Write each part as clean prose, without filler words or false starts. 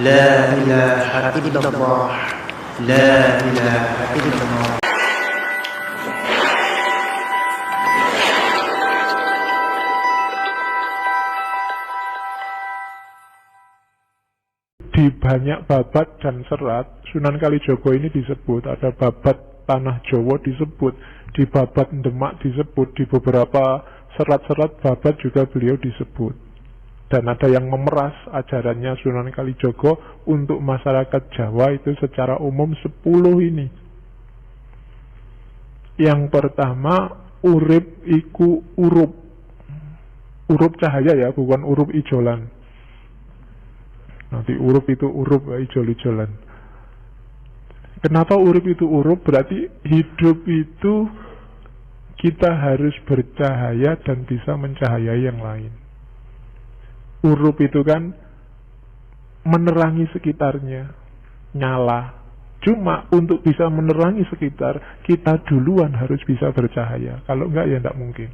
لا إله إلا الله لا إله إلا الله. Di banyak babat dan serat Sunan Kalijogo ini disebut, ada babat Tanah Jawa disebut, di babat Demak disebut, di beberapa serat-serat babat juga beliau disebut. Dan ada yang memeras ajarannya Sunan Kalijogo untuk masyarakat Jawa itu secara umum 10 ini. Yang pertama, urip iku urup. Urup cahaya ya, bukan urup ijolan. Nanti urup itu urup, ijol-ijolan. Kenapa urip itu urup? Berarti hidup itu kita harus bercahaya dan bisa mencahayai yang lain. Urup itu kan menerangi sekitarnya, nyala. Cuma untuk bisa menerangi sekitar, kita duluan harus bisa bercahaya. Kalau enggak ya enggak mungkin.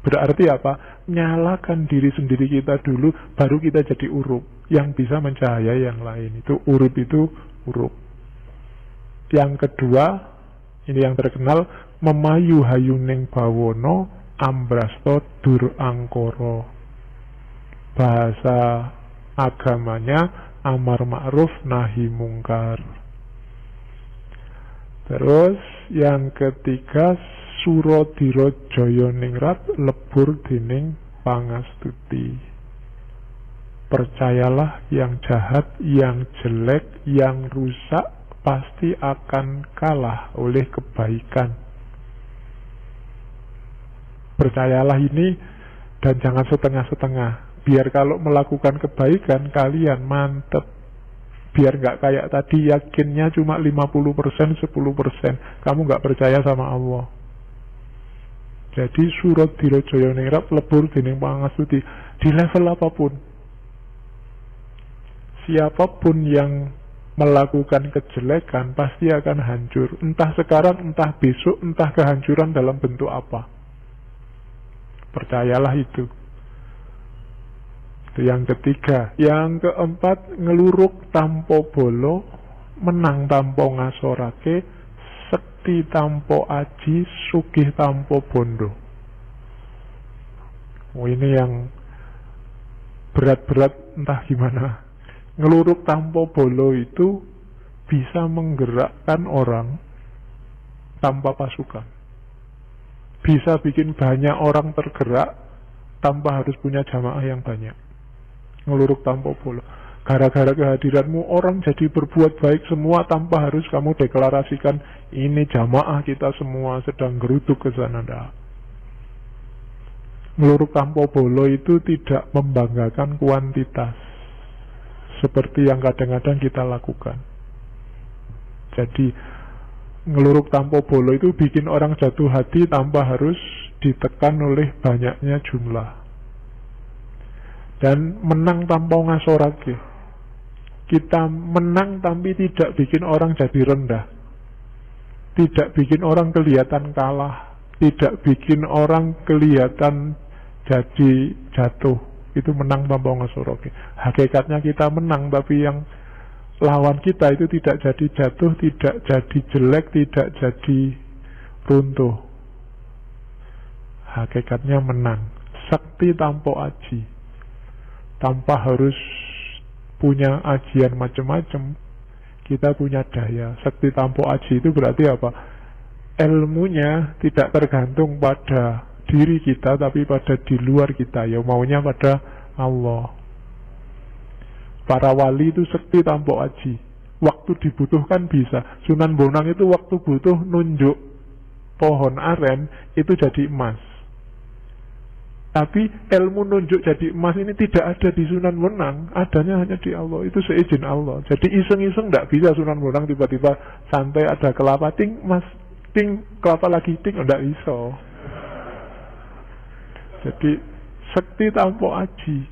Berarti apa? Nyalakan diri sendiri kita dulu, baru kita jadi urup yang bisa mencahayai yang lain. Itu urup itu urup. Yang kedua, ini yang terkenal, memayu hayuning bawono ambrasto dur angkoro. Bahasa agamanya amar ma'ruf nahi mungkar. Terus yang ketiga, Surodiro Joyo Ningrat lebur dining pangastuti. Percayalah yang jahat, yang jelek, yang rusak pasti akan kalah oleh kebaikan. Percayalah ini dan jangan setengah-setengah. Biar kalau melakukan kebaikan kalian mantep. Biar nggak kayak tadi yakinnya cuma 50%, 10%. Kamu nggak percaya sama Allah. Jadi surat Dirojoyo Ningrat lebur dining pangastuti di level apapun. Siapapun yang melakukan kejelekan pasti akan hancur. Entah sekarang, entah besok, entah kehancuran dalam bentuk apa. Percayalah itu. Itu yang ketiga. Yang keempat, ngeluruk tampo bolo, menang tampo ngasorake, sekti tampo aji, sugih tampo bondo. Oh, ini yang berat-berat entah gimana. Ngeluruk tampo bolo itu bisa menggerakkan orang tanpa pasukan. Bisa bikin banyak orang tergerak tanpa harus punya jamaah yang banyak. Ngeluruk tampo bolo. Gara-gara kehadiranmu orang jadi berbuat baik semua tanpa harus kamu deklarasikan ini jamaah kita semua sedang geruduk ke sana. Ngeluruk tampo bolo itu tidak membanggakan kuantitas seperti yang kadang-kadang kita lakukan. Jadi ngeluruk tampo bolo itu bikin orang jatuh hati tanpa harus ditekan oleh banyaknya jumlah. Dan menang tanpa ngasorake. Kita menang tapi tidak bikin orang jadi rendah. Tidak bikin orang kelihatan kalah. Tidak bikin orang kelihatan jadi jatuh. Itu menang tanpa ngasorake. Hakikatnya kita menang, tapi yang lawan kita itu tidak jadi jatuh, tidak jadi jelek, tidak jadi runtuh. Hakikatnya menang. Sakti tanpa aji. Tanpa harus punya ajian macam-macam, kita punya daya. Sakti tanpa aji itu berarti apa? Ilmunya tidak tergantung pada diri kita, tapi pada di luar kita, ya maunya pada Allah. Para wali itu sekti tanpa aji. Waktu dibutuhkan bisa. Sunan Bonang itu waktu butuh nunjuk pohon aren itu jadi emas. Tapi ilmu nunjuk jadi emas ini tidak ada di Sunan Bonang, adanya hanya di Allah. Itu seizin Allah. Jadi iseng-iseng tidak bisa Sunan Bonang tiba-tiba santai ada kelapa ting, emas ting, kelapa lagi ting, tidak bisa. Jadi sekti tanpa aji.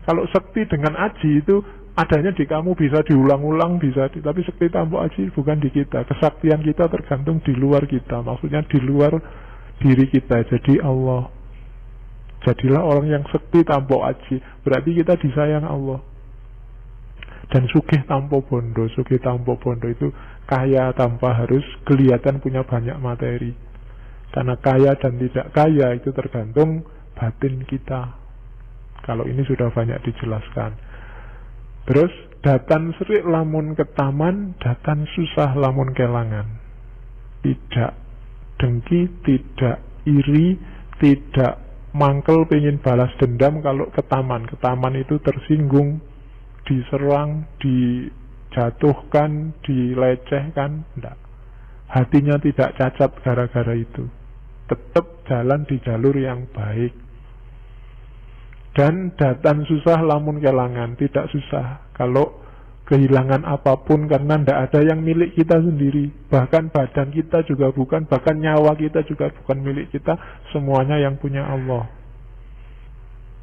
Kalau sekti dengan aji itu adanya di kamu, bisa diulang-ulang, bisa tapi sekti tanpa aji bukan di kita. Kesaktian kita tergantung di luar kita. Maksudnya di luar diri kita. Jadi Allah. Jadilah orang yang sekti tanpa aji. Berarti kita disayang Allah. Dan sugih tanpa bondo itu kaya tanpa harus kelihatan punya banyak materi. Karena kaya dan tidak kaya itu tergantung batin kita. Kalau ini sudah banyak dijelaskan. Terus datan serik lamun ketaman, datan susah lamun kelangan. Tidak dengki, tidak iri, tidak mangkel pengen balas dendam kalau ketaman. Ketaman itu tersinggung, diserang, dijatuhkan, dilecehkan, enggak. Hatinya tidak cacat gara-gara itu. Tetap jalan di jalur yang baik. Dan datan susah lamun kelangan, tidak susah kalau kehilangan apapun, karena tidak ada yang milik kita sendiri. Bahkan badan kita juga bukan, bahkan nyawa kita juga bukan milik kita. Semuanya yang punya Allah.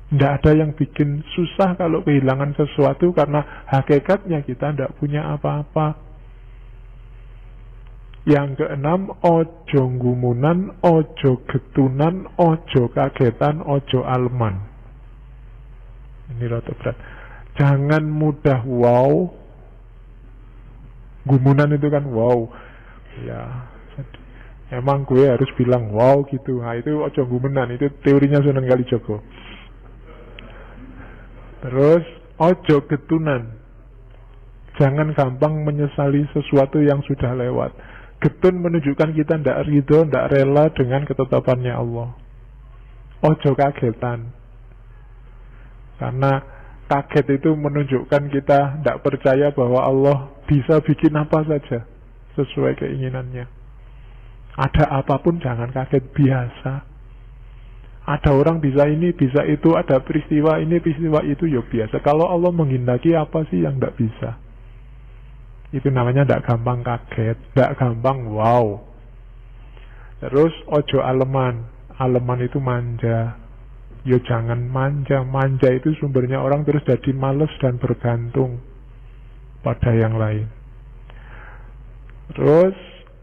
Tidak ada yang bikin susah kalau kehilangan sesuatu, karena hakikatnya kita tidak punya apa-apa. Yang keenam, ojo gumunan, ojo getunan, ojo kagetan, ojo alman. Ini rada berat. Jangan mudah wow. Gumunan itu kan wow. Ya, emang gue harus bilang wow gitu. Nah itu ojo gumunan, itu teorinya Sunan Kalijaga. Terus ojo getunan. Jangan gampang menyesali sesuatu yang sudah lewat. Getun menunjukkan kita tidak ridho, tidak rela dengan ketetapannya Allah. Ojo kagetan. Karena kaget itu menunjukkan kita tidak percaya bahwa Allah bisa bikin apa saja sesuai keinginannya. Ada apapun jangan kaget, biasa. Ada orang bisa ini, bisa itu, ada peristiwa ini, peristiwa itu, ya biasa. Kalau Allah menghendaki, apa sih yang tidak bisa? Itu namanya tidak gampang kaget, tidak gampang wow. Terus ojo aleman. Aleman itu manja. Ya jangan manja. Manja itu sumbernya orang terus jadi males dan bergantung pada yang lain. Terus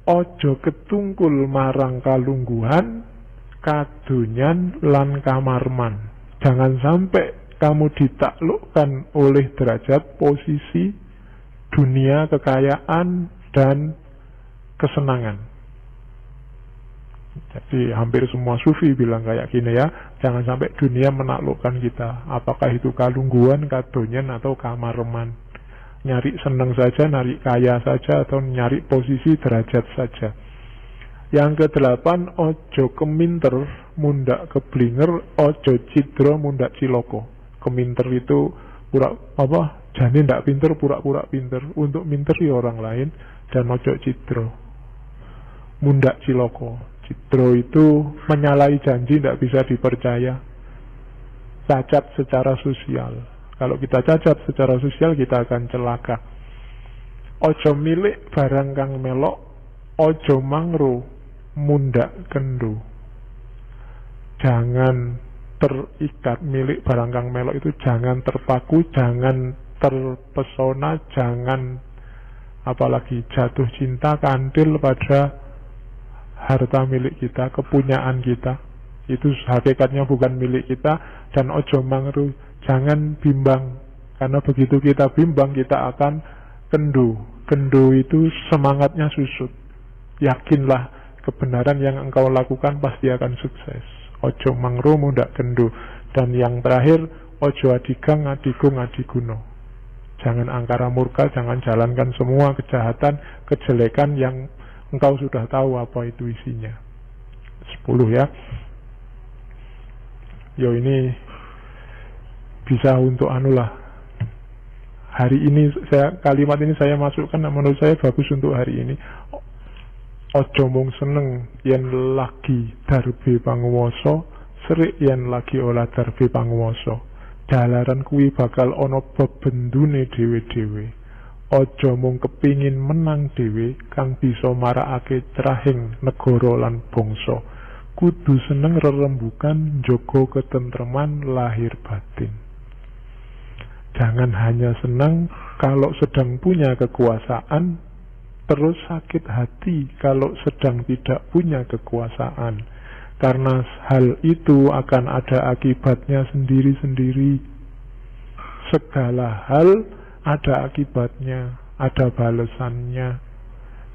ojo ketungkul marang kalungguhan, kadunyan lan kamarman. Jangan sampai kamu ditaklukkan oleh derajat, posisi, dunia, kekayaan, dan kesenangan. Jadi hampir semua sufi bilang kayak gini ya, jangan sampai dunia menaklukkan kita. Apakah itu kalungguan, kadonyan, atau kamarman. Nyari senang saja, nyari kaya saja, atau nyari posisi, derajat saja. Yang kedelapan, ojo keminter, mundak keblinger, ojo cidro, mundak ciloko. Keminter itu jadi tidak pinter, pura-pura pinter untuk minteri orang lain. Dan ojo cidro, mundak ciloko. Cidro itu menyalahi janji, tidak bisa dipercaya. Cacat secara sosial. Kalau kita cacat secara sosial, kita akan celaka. Ojo milik barang kang melok, ojo mangro, mundak kendo. Jangan terikat milik barang kang melok itu, jangan terpaku, jangan terpesona, jangan apalagi jatuh cinta, kandil pada harta milik kita, kepunyaan kita. Itu hakikatnya bukan milik kita. Dan ojo mangru, jangan bimbang, karena begitu kita bimbang kita akan kendo. Kendo itu semangatnya susut. Yakinlah kebenaran yang engkau lakukan pasti akan sukses. Ojo mangru mundak kendo. Dan yang terakhir, ojo adigang adigung adiguno. Jangan angkara murka, jangan jalankan semua kejahatan, kejelekan yang engkau sudah tahu apa itu isinya. 10 ya. Yo ini bisa untuk anulah. Hari ini kalimat ini saya masukkan, menurut saya bagus untuk hari ini. Ojo mung seneng yen lagi darbe panguwasa, serik yen lagi olah darbe panguwasa. Jalaran kuwi bakal ana bebendune dhewe-dhewe. Ojo mung kepingin menang dhewe kang bisa marakake trahing negara lan bangsa. Kudu seneng rerembukan, njaga ketentreman lahir batin. Jangan hanya senang kalau sedang punya kekuasaan, terus sakit hati kalau sedang tidak punya kekuasaan. Karena hal itu akan ada akibatnya sendiri-sendiri. Segala hal ada akibatnya, ada balasannya.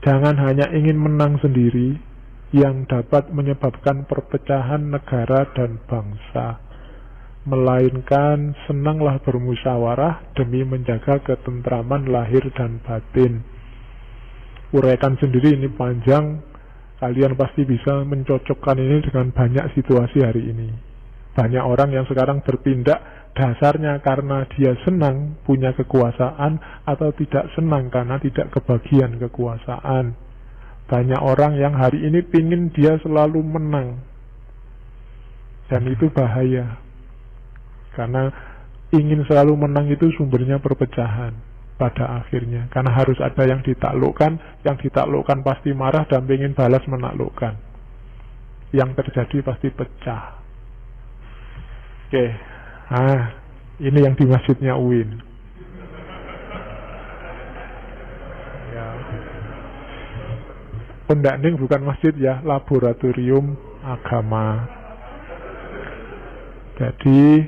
Jangan hanya ingin menang sendiri yang dapat menyebabkan perpecahan negara dan bangsa, melainkan senanglah bermusyawarah demi menjaga ketentraman lahir dan batin. Uraikan sendiri ini panjang, kalian pasti bisa mencocokkan ini dengan banyak situasi hari ini. Banyak orang yang sekarang bertindak dasarnya karena dia senang punya kekuasaan atau tidak senang karena tidak kebagian kekuasaan. Banyak orang yang hari ini pingin dia selalu menang, dan itu bahaya. Karena ingin selalu menang itu sumbernya perpecahan pada akhirnya. Karena harus ada yang ditaklukkan pasti marah dan ingin balas menaklukkan. Yang terjadi pasti pecah. Oke, ini yang di masjidnya UIN. Ya. Pendaning bukan masjid ya, laboratorium agama. Jadi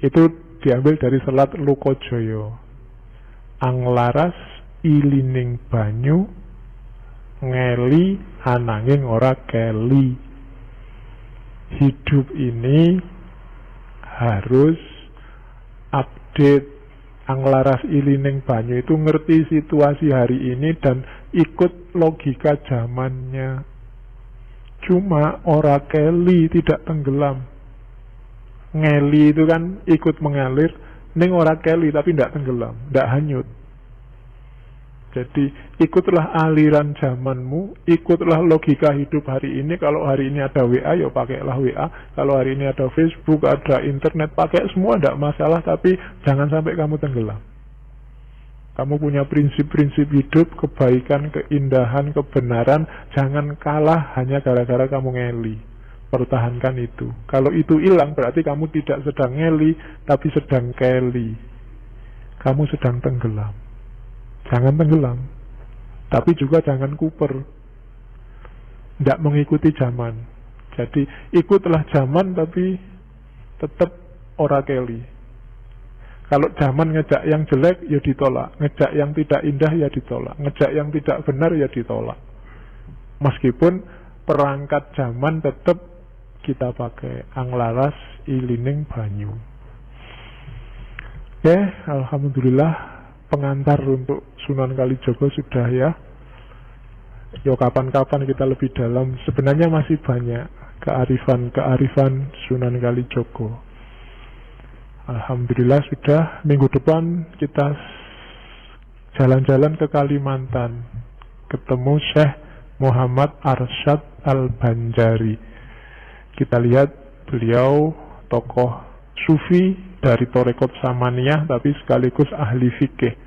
itu diambil dari selat Lokojoyo. Anglaras ilining banyu, ngeli ananging ora keli. Hidup ini harus update. Anglaras ilining banyu itu ngerti situasi hari ini dan ikut logika zamannya. Cuma ora keli, tidak tenggelam. Ngeli itu kan ikut mengalir, ning ora keli tapi tidak tenggelam, tidak hanyut. Jadi ikutlah aliran zamanmu, ikutlah logika hidup hari ini. Kalau hari ini ada WA, ya pakailah WA. Kalau hari ini ada Facebook, ada internet, pakai semua, tidak masalah. Tapi jangan sampai kamu tenggelam. Kamu punya prinsip-prinsip hidup, kebaikan, keindahan, kebenaran. Jangan kalah hanya gara-gara kamu ngeli. Pertahankan itu. Kalau itu hilang, berarti kamu tidak sedang ngeli, tapi sedang keli. Kamu sedang tenggelam. Jangan tenggelam, tapi juga jangan kuper. Tidak mengikuti zaman. Jadi ikutlah zaman, tapi tetap ora keli. Kalau zaman ngejak yang jelek, ya ditolak. Ngejak yang tidak indah, ya ditolak. Ngejak yang tidak benar, ya ditolak. Meskipun perangkat zaman tetap kita pakai. Anglaras ilining banyu. Oke, alhamdulillah pengantar untuk Sunan Kalijogo sudah ya. Yo kapan-kapan kita lebih dalam. Sebenarnya masih banyak kearifan Sunan Kalijogo. Alhamdulillah sudah. Minggu depan kita jalan-jalan ke Kalimantan, ketemu Syekh Muhammad Arsyad Al-Banjari. Kita lihat beliau tokoh sufi dari Torekot Samaniyah tapi sekaligus ahli fikih.